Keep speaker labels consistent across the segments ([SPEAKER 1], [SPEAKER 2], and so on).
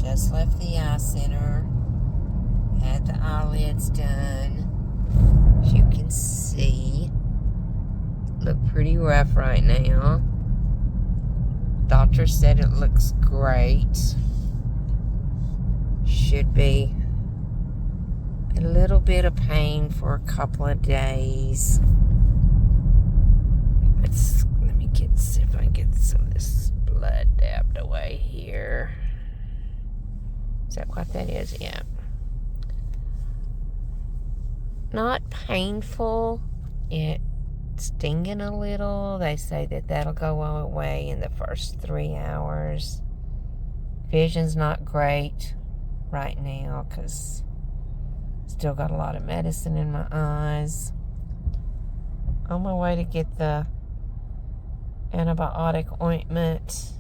[SPEAKER 1] Just left the eye center. Had the eyelids done. As you can see, look pretty rough right now. Doctor said it looks great. Should be a little bit of pain for a couple of days. Let me see if I can get some of this blood dabbed away here. Is that what that is? Yeah. Not painful. It's stinging a little. They say that that'll go away in the first 3 hours. Vision's not great right now because still got a lot of medicine in my eyes. On my way to get the antibiotic ointment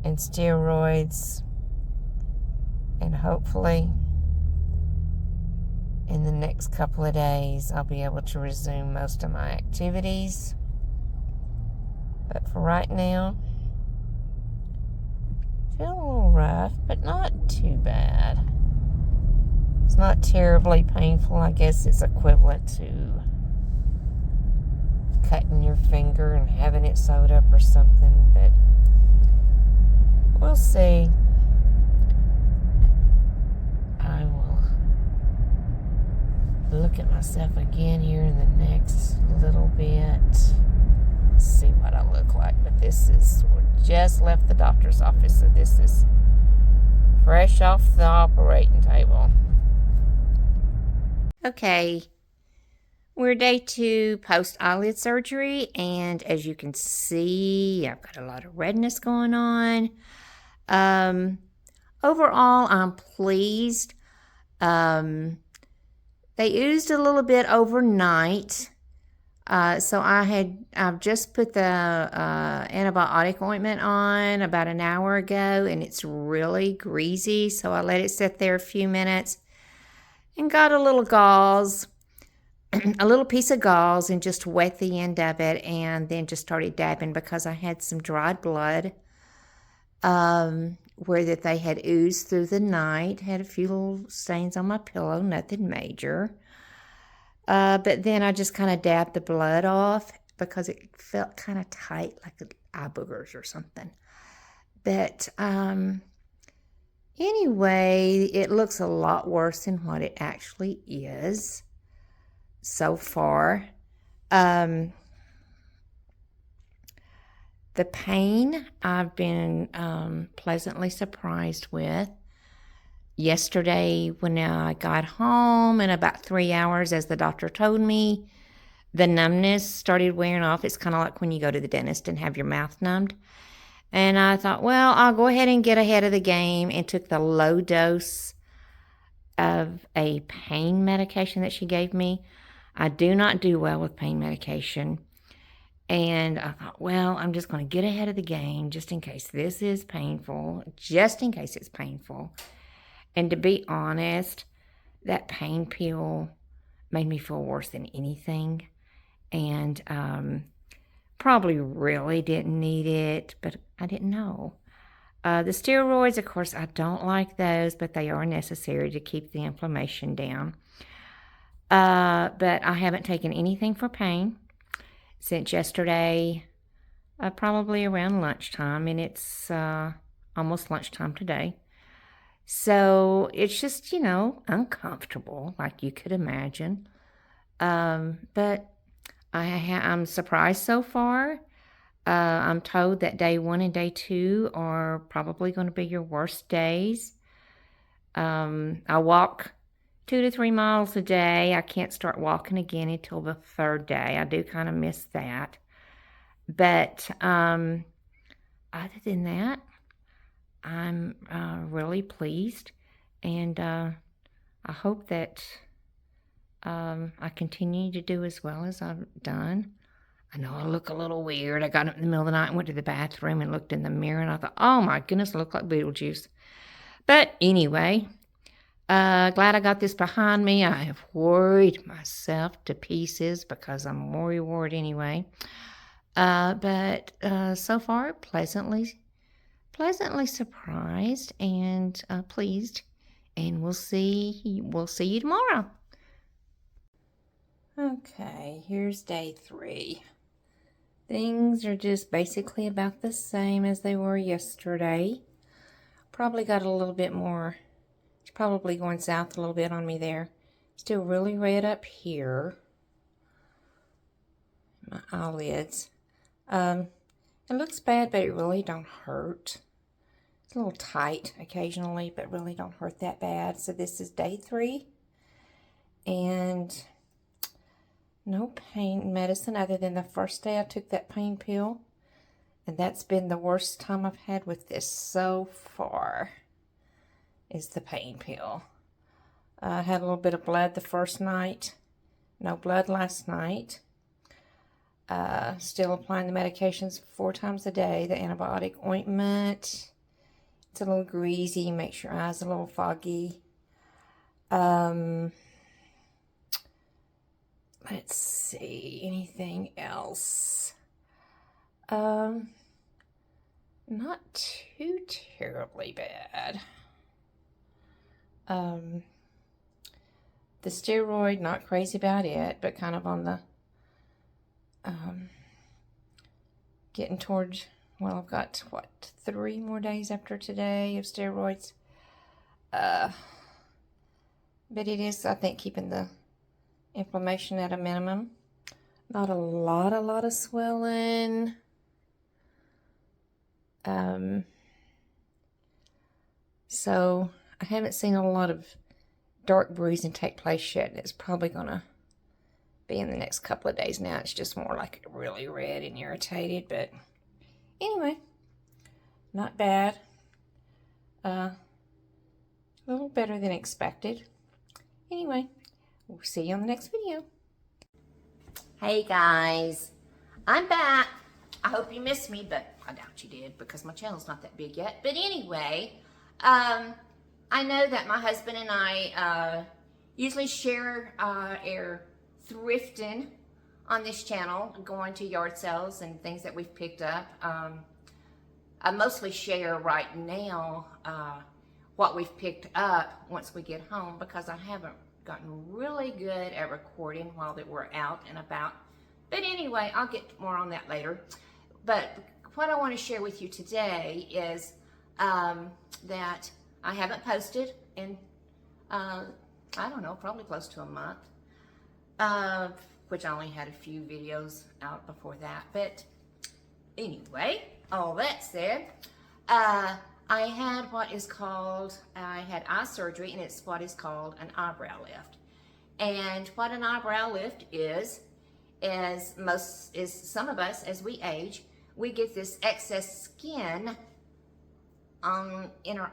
[SPEAKER 1] and steroids, and hopefully in the next couple of days I'll be able to resume most of my activities. But for right now, feel a little rough, but not too bad. It's not terribly painful. I guess it's equivalent to cutting your finger and having it sewed up or something, but we'll see. I will look at myself again here in the next little bit. See what I look like. But we just left the doctor's office, so this is fresh off the operating table. Okay, we're day 2 post eyelid surgery, and as you can see, I've got a lot of redness going on. Overall, I'm pleased. They oozed a little bit overnight. So I've just put the antibiotic ointment on about an hour ago, and it's really greasy. So I let it sit there a few minutes and got a little gauze, a little piece of gauze, and just wet the end of it, and then just started dabbing because I had some dried blood where that they had oozed through the night. Had a few little stains on my pillow, nothing major. But then I just kind of dabbed the blood off because it felt kind of tight, like eye boogers or something. But anyway, it looks a lot worse than what it actually is so far. The pain I've been pleasantly surprised with. Yesterday, when I got home, in about 3 hours, as the doctor told me, the numbness started wearing off. It's kind of like when you go to the dentist and have your mouth numbed. And I thought, well, I'll go ahead and get ahead of the game, and took the low dose of a pain medication that she gave me. I do not do well with pain medication. And I thought, well, I'm just going to get ahead of the game just in case this is painful, just in case it's painful. And to be honest, that pain pill made me feel worse than anything. And probably really didn't need it, but I didn't know. The steroids, of course, I don't like those, but they are necessary to keep the inflammation down. But I haven't taken anything for pain since yesterday, probably around lunchtime, and it's almost lunchtime today. So it's just, uncomfortable, like you could imagine. But I'm surprised so far. I'm told that day 1 and day 2 are probably going to be your worst days. I walk 2 to 3 miles a day. I can't start walking again until the 3rd day. I do kind of miss that. But other than that, I'm really pleased, and I hope that I continue to do as well as I've done. I know I look a little weird. I got up in the middle of the night and went to the bathroom and looked in the mirror, and I thought, oh my goodness, I look like Beetlejuice. But anyway, glad I got this behind me. I have worried myself to pieces because I'm a worrywart anyway. But so far, pleasantly pleasantly surprised and pleased. And we'll see you tomorrow. Okay, here's day 3. Things are just basically about the same as they were yesterday. Probably got a little bit more. It's probably going south a little bit on me there. Still really red up here. My eyelids. It looks bad, but it really don't hurt. It's a little tight occasionally, but really don't hurt that bad. So this is day 3. And no pain medicine other than the first day I took that pain pill. And that's been the worst time I've had with this so far, is the pain pill. I had a little bit of blood the first night. No blood last night. Still applying the medications 4 times a day. The antibiotic ointment. It's a little greasy. Makes your eyes a little foggy. Let's see. Anything else? Not too terribly bad. The steroid, not crazy about it, but kind of on the getting towards, well, I've got, what, 3 more days after today of steroids. But it is, I think, keeping the inflammation at a minimum. Not a lot of swelling. So I haven't seen a lot of dark bruising take place yet. It's probably going to be in the next couple of days now. It's just more like really red and irritated. But anyway, not bad. A little better than expected. Anyway, we'll see you on the next video. Hey guys, I'm back. I hope you missed me, but I doubt you did because my channel's not that big yet. But anyway, I know that my husband and I usually share our thrifting on this channel, going to yard sales and things that we've picked up. I mostly share right now what we've picked up once we get home because I haven't gotten really good at recording while that we're out and about. But anyway, I'll get more on that later. But what I want to share with you today is that I haven't posted in, I don't know, probably close to a month, which I only had a few videos out before that. But anyway, all that said, I had what is called, I had eye surgery, and it's what is called an eyebrow lift. And what an eyebrow lift is some of us, as we age, we get this excess skin in our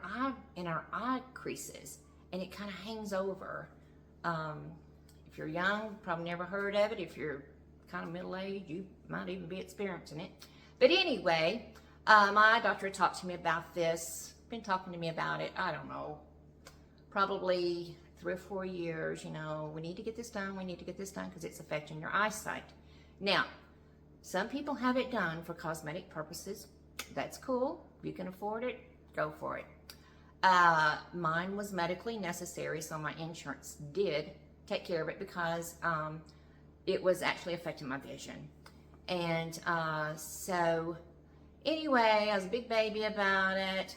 [SPEAKER 1] eye creases, and it kind of hangs over. If you're young, probably never heard of it. If you're kind of middle-aged, you might even be experiencing it. But anyway, my doctor talked to me about this, been talking to me about it, I don't know, probably 3 or 4 years. You know, we need to get this done, because it's affecting your eyesight. Now, some people have it done for cosmetic purposes. That's cool. If you can afford it, go for it. Mine was medically necessary, so my insurance did take care of it because it was actually affecting my vision. And so anyway, I was a big baby about it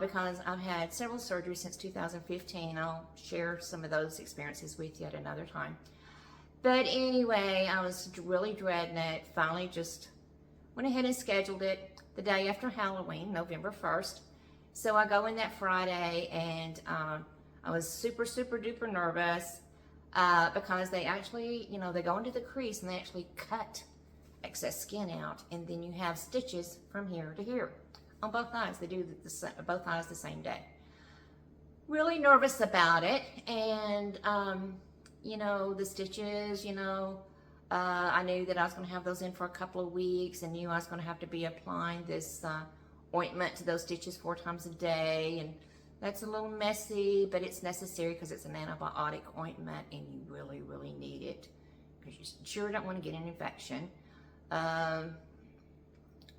[SPEAKER 1] because I've had several surgeries since 2015. I'll share some of those experiences with you at another time. But anyway, I was really dreading it. Finally just went ahead and scheduled it the day after Halloween, November 1st. So I go in that Friday, and I was super duper nervous because they actually, you know, they go into the crease and they actually cut excess skin out, and then you have stitches from here to here on both eyes. They do both eyes the same day. Really nervous about it, and you know, the stitches, you know, I knew that I was going to have those in for a couple of weeks, and knew I was going to have to be applying this ointment to those stitches 4 times a day, and that's a little messy, but it's necessary because it's an antibiotic ointment, and you really need it because you sure don't want to get an infection.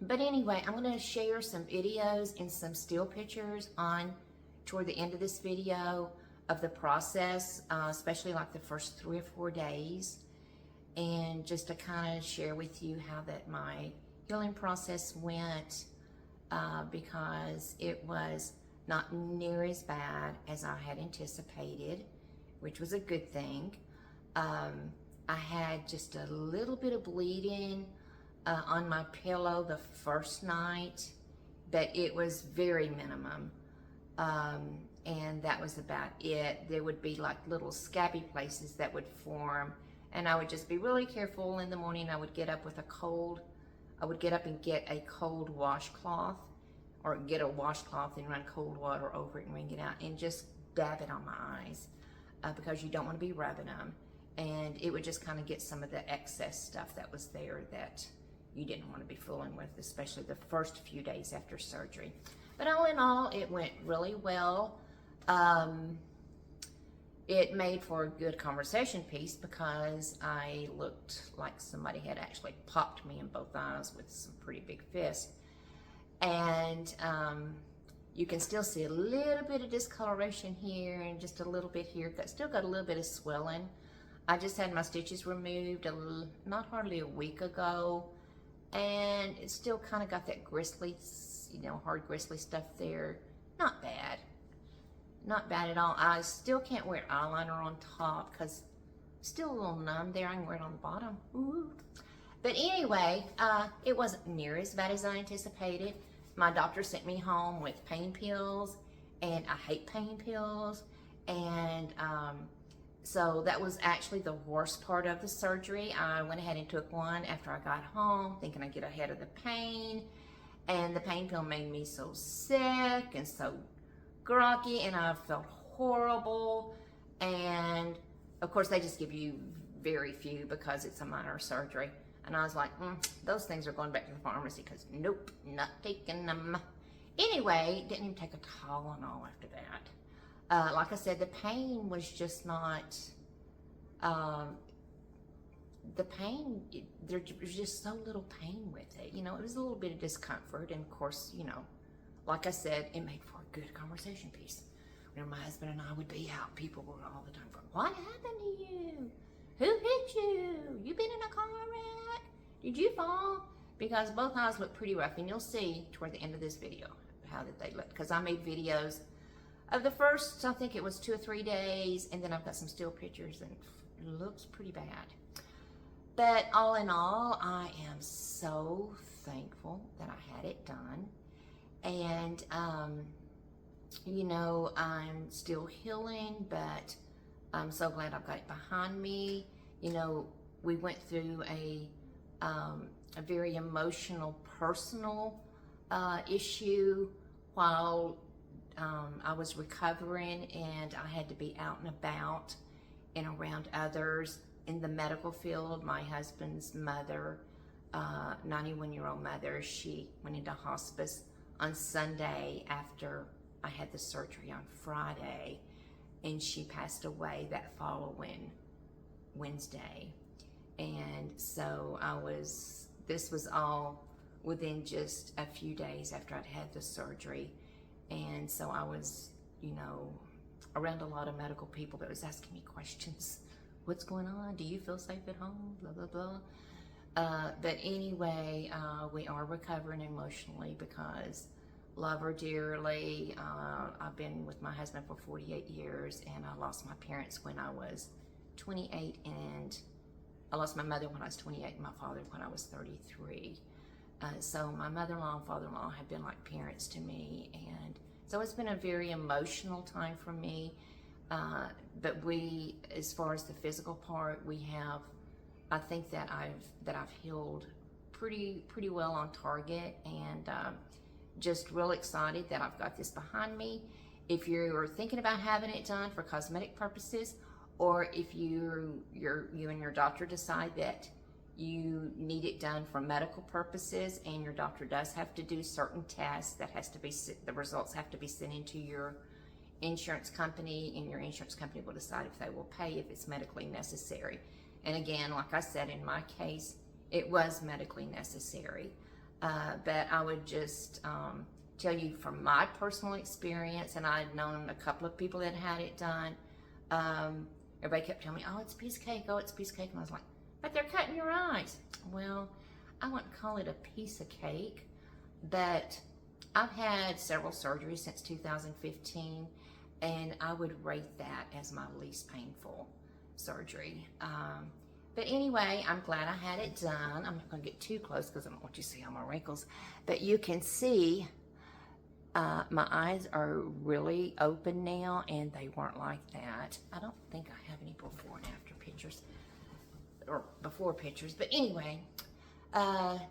[SPEAKER 1] But anyway, I'm going to share some videos and some still pictures on toward the end of this video of the process, especially like the first 3 or 4 days, and just to kind of share with you how that my healing process went, because it was not near as bad as I had anticipated, which was a good thing. I had just a little bit of bleeding on my pillow the first night, but it was very minimum. And that was about it. There would be like little scabby places that would form, and I would just be really careful. In the morning, I would get up and get a cold washcloth, or get a washcloth and run cold water over it and wring it out and just dab it on my eyes, because you don't want to be rubbing them. And it would just kind of get some of the excess stuff that was there that you didn't want to be fooling with, especially the first few days after surgery. But all in all, it went really well. It made for a good conversation piece because I looked like somebody had actually popped me in both eyes with some pretty big fists. And you can still see a little bit of discoloration here and just a little bit here. Still got a little bit of swelling. I just had my stitches removed not hardly a week ago, and it still kind of got that gristly, hard gristly stuff there. Not bad. Not bad at all. I still can't wear eyeliner on top because still a little numb there. I can wear it on the bottom. Ooh. But anyway, it wasn't near as bad as I anticipated. My doctor sent me home with pain pills, and I hate pain pills. And so that was actually the worst part of the surgery. I went ahead and took one after I got home, thinking I'd get ahead of the pain. And the pain pill made me so sick and so groggy, and I felt horrible. And of course, they just give you very few because it's a minor surgery. And I was like, those things are going back to the pharmacy because nope, not taking them. Anyway, didn't even take a Tylenol after that. Like I said, the pain was just not, the pain, there was just so little pain with it. It was a little bit of discomfort. And of course, like I said, it made for a good conversation piece. When my husband and I would be out, people were all the time going, "What happened to you? Who hit you? You been in a car wreck? Did you fall?" Because both eyes look pretty rough, and you'll see toward the end of this video how that they look. Because I made videos of the first, I think it was 2 or 3 days, and then I've got some still pictures, and it looks pretty bad. But all in all, I am so thankful that I had it done. And, I'm still healing, but I'm so glad I've got it behind me. We went through a very emotional, personal issue while I was recovering, and I had to be out and about and around others in the medical field. My husband's mother, 91-year-old mother, she went into hospice on Sunday after I had the surgery on Friday, and she passed away that following Wednesday. And so this was all within just a few days after I'd had the surgery. And so I was, around a lot of medical people that was asking me questions. What's going on? Do you feel safe at home? Blah, blah, blah. But anyway, we are recovering emotionally because love her dearly. I've been with my husband for 48 years, and I lost my parents when I was 28, and I lost my mother when I was 28 and my father when I was 33. So my mother-in-law and father-in-law have been like parents to me, and so it's been a very emotional time for me. But as far as the physical part, I think that I've healed pretty well on target, and just real excited that I've got this behind me. If you're thinking about having it done for cosmetic purposes, or if you and your doctor decide that you need it done for medical purposes, and your doctor does have to do certain tests the results have to be sent into your insurance company, and your insurance company will decide if they will pay if it's medically necessary. And again, like I said, in my case, it was medically necessary. But I would just tell you from my personal experience, and I'd known a couple of people that had it done. Everybody kept telling me, oh, it's a piece of cake, oh, it's a piece of cake. And I was like, but they're cutting your eyes. Well, I wouldn't call it a piece of cake, but I've had several surgeries since 2015, and I would rate that as my least painful surgery. But anyway, I'm glad I had it done. I'm not going to get too close because I don't want you to see all my wrinkles. But you can see my eyes are really open now, and they weren't like that. I don't think I have any before and after pictures, or before pictures. But anyway,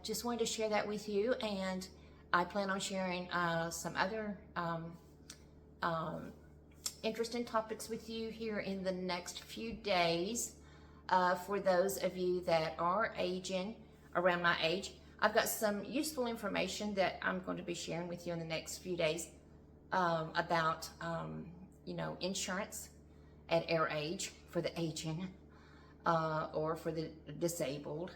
[SPEAKER 1] just wanted to share that with you, and I plan on sharing some other interesting topics with you here in the next few days. For those of you that are aging, around my age, I've got some useful information that I'm going to be sharing with you in the next few days about, insurance at our age for the aging or for the disabled.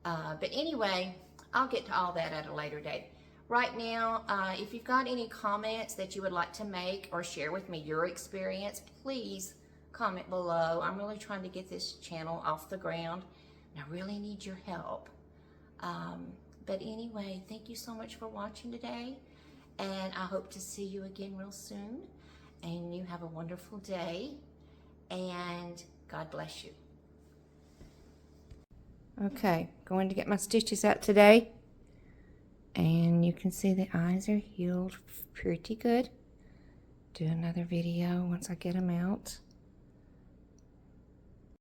[SPEAKER 1] But anyway, I'll get to all that at a later date. Right now, if you've got any comments that you would like to make or share with me your experience, please comment below. I'm really trying to get this channel off the ground, and I really need your help. But anyway, thank you so much for watching today, and I hope to see you again real soon. And you have a wonderful day, and God bless you. Okay, going to get my stitches out today, and you can see the eyes are healed pretty good. Do another video once I get them out.